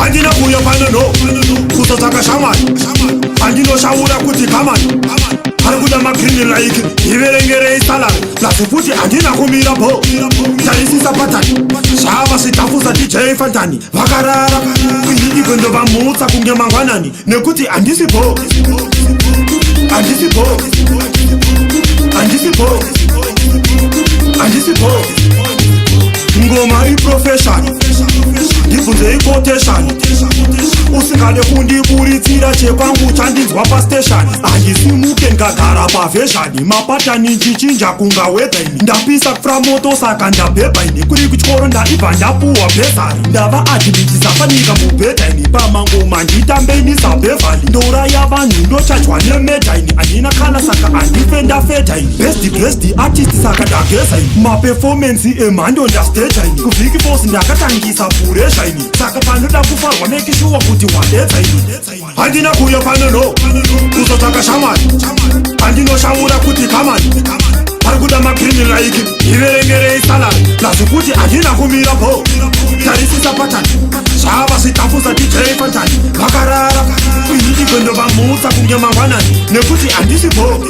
Andina kuya pano kuzotaka shamani andinoshaura kuti kamani arikuda magrini like iverengere isalari plasi futi andina kumira bo tarisisa patani shava sitafuza DJ Fantani vakarara kuhidikondo vamutsa kunge mangwanani nekuti andisi bo ngoma iprofession ndibvunze iquotation usingade kundiburitsira chekwangu chandinzwa pastation handisimuke ngagara pavheshani mapatani chichinja kunga wedhaini ndapisa kufura moto saka ndabhebhaini kuri kutyoro ndaibva ndapuhwa bhezari ndava adimitisafanika mubhedhaini pamangoma nditambeni sabhevhali ndouraya vanhu ndochachwa nemedhaini handina kana saka handifendafedhaini best artist saka ndagezaini maperformance emhando ndastejaini kuvhiki fosi ndakatangisa pureshaini saka panoda kufarwa nekishuwa kuti wadedzaini handina kuya pano kuzotaka shamani handinoshaura kuti kamani arikuda magrini like iverengere isalari plasi kuti handina kumira bo tarisisa patani shava sitafuza DJ Fantani vakarara kuhidikondo vamutsa kunge mangwanani nekuti handisi bo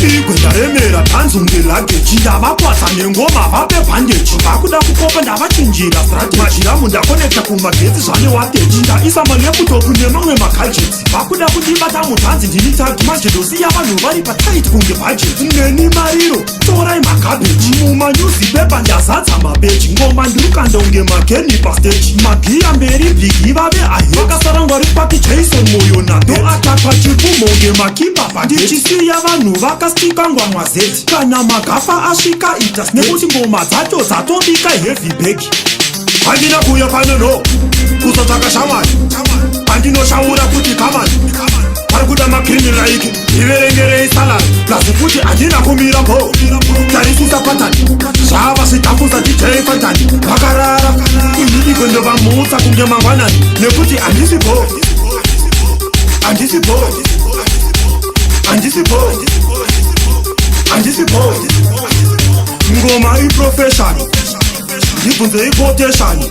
igwe ndaremera tanzunge lageji ndavakwasa nengoma vape bhandeji vakuda kukopa ndavachinjira strati majiramu ndakonekta kumagetsi zvane wateji ndaisa maleptopu nemamwe magadgets vakuda kundibata mutanzi ndinitagi manje ndosiya vanhu vari pataiti kunge bhajeti neni mariro torai magabheji mumanyuzipepa ndazadza mabeji ngoma ndirukanda unge mageni pasteji magiya mberi bhigi vave ahe vakasarangwa ripaki jason moyo nado atakwa chipumo unge makipa bandichisiya vanhu vakastika ngwamwazeti kana magafa asvika itas nekuti ngoma dzacho dzatobika heavy begi handina kuya pano kuzotaka shamani handinoshaura kuti kamani arikuda magrini like iverengere isalari plasi futi handina kumira bo tarisisa patani shava sitafuza DJ Fantani vakarara kuhidikondo vamutsa kunge mangwanani nekuti handisi bo ngoma iprofession ndibvunze iquotation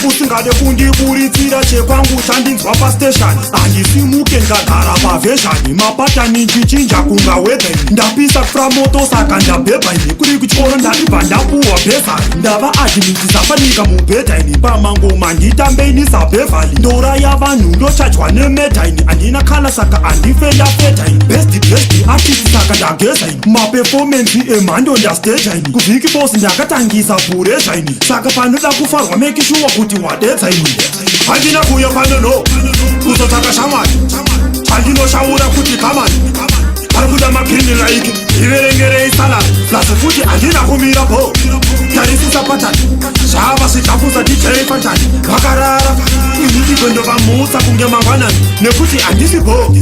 usingade kundiburitsira chekwangu chandinzwa pastation handisimuke ngagara pavheshani mapatani chichinja kunga wedhaini ndapisa kufura moto saka ndabhebhaini kuri kutyoro ndaibva ndapuhwa bhezari ndava adimitisafanika mubhedhaini pamangoma nditambeni sabhevhali ndouraya vanhu ndochachwa nemedhaini handina kana saka handifendafedhaini best artist saka ndagezaini maperformance emhando ndastejaini kuvhiki fosi ndakatangisa pureshaini saka panoda kufarwa mekishuwa kuti wadedzaini handina kuya pano kuzotaka shamani handinoshaura kuti kamani arikuda magrini like iverengere isalari plasi futi handina kumira bo tarisisa patani shava sitafuza DJ Fantani vakarara kuhidikondo vamutsa kunge mangwanani nekuti handisi bo